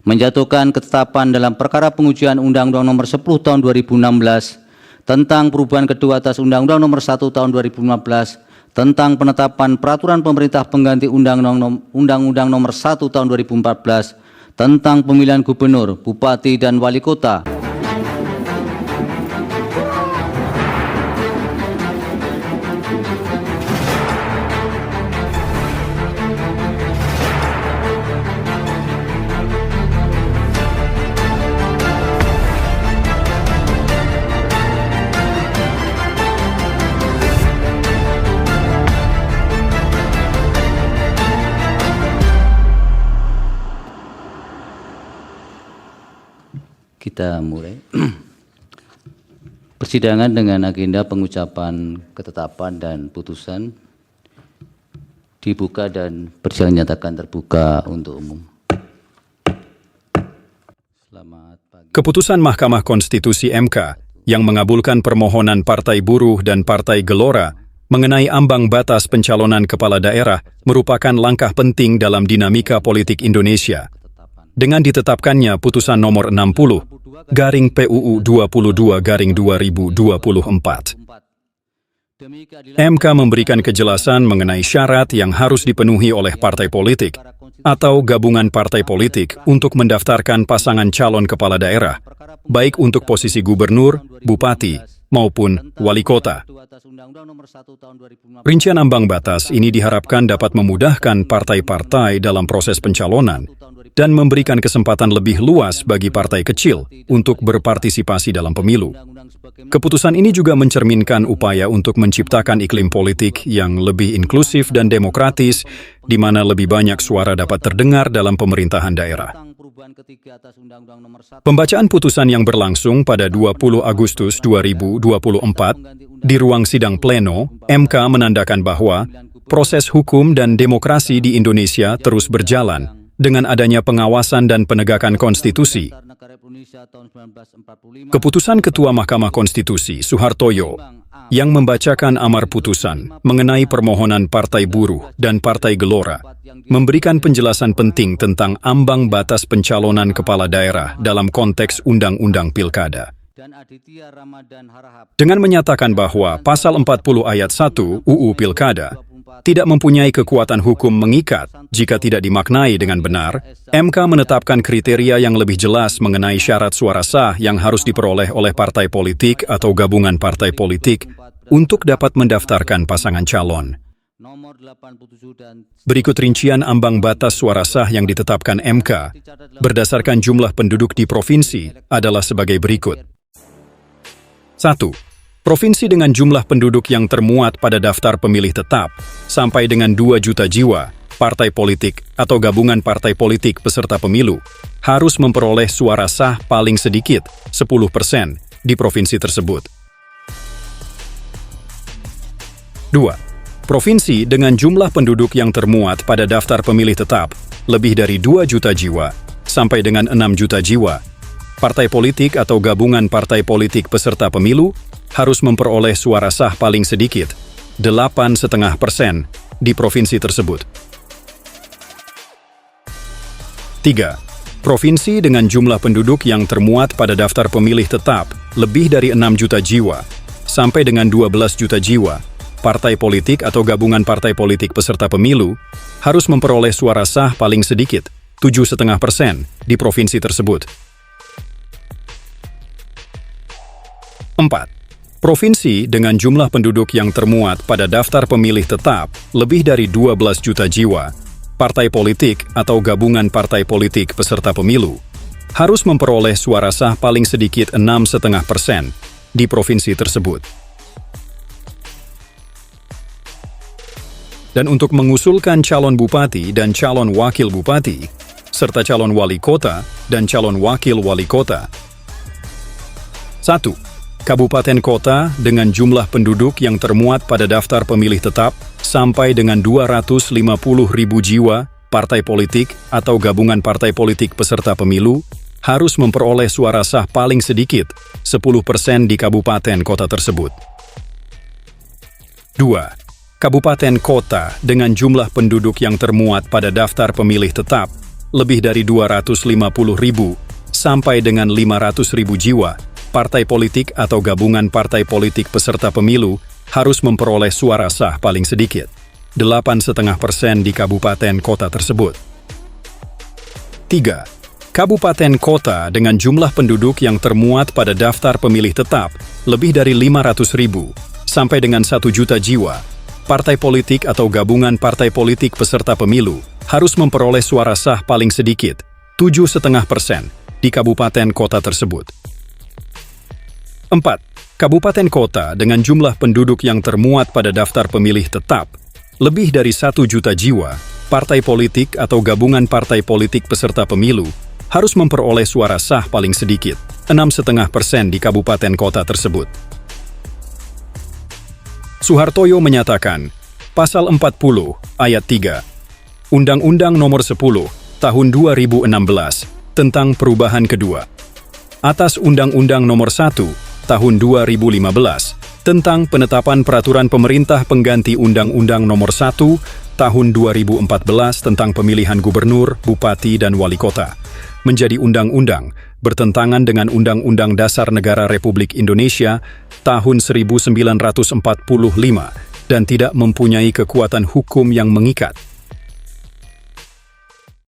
menjatuhkan ketetapan dalam perkara pengujian Undang-Undang Nomor 10 Tahun 2016 tentang perubahan kedua atas Undang-Undang Nomor 1 Tahun 2015 tentang penetapan peraturan pemerintah pengganti Undang-Undang Nomor 1 Tahun 2014 tentang pemilihan gubernur, bupati, dan wali kota. Kita mulai persidangan dengan agenda pengucapan ketetapan dan putusan dibuka dan berjalan nyatakan terbuka untuk umum. Selamat pagi. Keputusan Mahkamah Konstitusi MK yang mengabulkan permohonan Partai Buruh dan Partai Gelora mengenai ambang batas pencalonan kepala daerah merupakan langkah penting dalam dinamika politik Indonesia. Dengan ditetapkannya putusan nomor 60/PUU 22/2024. MK memberikan kejelasan mengenai syarat yang harus dipenuhi oleh partai politik atau gabungan partai politik untuk mendaftarkan pasangan calon kepala daerah, baik untuk posisi gubernur, bupati, maupun wali kota. Rincian ambang batas ini diharapkan dapat memudahkan partai-partai dalam proses pencalonan dan memberikan kesempatan lebih luas bagi partai kecil untuk berpartisipasi dalam pemilu. Keputusan ini juga mencerminkan upaya untuk menciptakan iklim politik yang lebih inklusif dan demokratis, di mana lebih banyak suara dapat terdengar dalam pemerintahan daerah. Pembacaan putusan yang berlangsung pada 20 Agustus 2024 di ruang sidang pleno, MK menandakan bahwa proses hukum dan demokrasi di Indonesia terus berjalan dengan adanya pengawasan dan penegakan konstitusi. Keputusan Ketua Mahkamah Konstitusi Suhartoyo yang membacakan amar putusan mengenai permohonan Partai Buruh dan Partai Gelora memberikan penjelasan penting tentang ambang batas pencalonan kepala daerah dalam konteks Undang-Undang Pilkada. Dengan menyatakan bahwa Pasal 40 Ayat 1 UU Pilkada tidak mempunyai kekuatan hukum mengikat jika tidak dimaknai dengan benar, MK menetapkan kriteria yang lebih jelas mengenai syarat suara sah yang harus diperoleh oleh partai politik atau gabungan partai politik untuk dapat mendaftarkan pasangan calon. Berikut rincian ambang batas suara sah yang ditetapkan MK berdasarkan jumlah penduduk di provinsi adalah sebagai berikut. 1. Provinsi dengan jumlah penduduk yang termuat pada daftar pemilih tetap sampai dengan 2 juta jiwa, partai politik atau gabungan partai politik peserta pemilu harus memperoleh suara sah paling sedikit 10% di provinsi tersebut. 2. Provinsi dengan jumlah penduduk yang termuat pada daftar pemilih tetap lebih dari 2 juta jiwa sampai dengan 6 juta jiwa, partai politik atau gabungan partai politik peserta pemilu harus memperoleh suara sah paling sedikit 8,5% di provinsi tersebut. 3. Provinsi dengan jumlah penduduk yang termuat pada daftar pemilih tetap lebih dari 6 juta jiwa sampai dengan 12 juta jiwa, partai politik atau gabungan partai politik peserta pemilu harus memperoleh suara sah paling sedikit 7,5% di provinsi tersebut. 4. Provinsi dengan jumlah penduduk yang termuat pada daftar pemilih tetap lebih dari 12 juta jiwa, partai politik atau gabungan partai politik peserta pemilu harus memperoleh suara sah paling sedikit 6,5% di provinsi tersebut. Dan untuk mengusulkan calon bupati dan calon wakil bupati, serta calon wali kota dan calon wakil wali kota. 1. Kabupaten kota dengan jumlah penduduk yang termuat pada daftar pemilih tetap sampai dengan 250.000 jiwa, partai politik atau gabungan partai politik peserta pemilu harus memperoleh suara sah paling sedikit 10% di kabupaten kota tersebut. 2. Kabupaten kota dengan jumlah penduduk yang termuat pada daftar pemilih tetap lebih dari 250.000 sampai dengan 500.000 jiwa, partai politik atau gabungan partai politik peserta pemilu harus memperoleh suara sah paling sedikit 8,5% di kabupaten kota tersebut. 3. Kabupaten kota dengan jumlah penduduk yang termuat pada daftar pemilih tetap lebih dari 500.000 sampai dengan 1 juta jiwa, partai politik atau gabungan partai politik peserta pemilu harus memperoleh suara sah paling sedikit 7,5% di kabupaten kota tersebut. 4. Kabupaten kota dengan jumlah penduduk yang termuat pada daftar pemilih tetap lebih dari 1 juta jiwa, partai politik atau gabungan partai politik peserta pemilu harus memperoleh suara sah paling sedikit 6,5% di kabupaten kota tersebut. Suhartoyo menyatakan, Pasal 40 Ayat 3 Undang-Undang Nomor 10 Tahun 2016 tentang perubahan kedua atas Undang-Undang Nomor 1 Tahun 2015 tentang penetapan peraturan pemerintah pengganti Undang-Undang Nomor 1 Tahun 2014 tentang pemilihan gubernur, bupati, dan wali kota menjadi undang-undang bertentangan dengan Undang-Undang Dasar Negara Republik Indonesia tahun 1945 dan tidak mempunyai kekuatan hukum yang mengikat.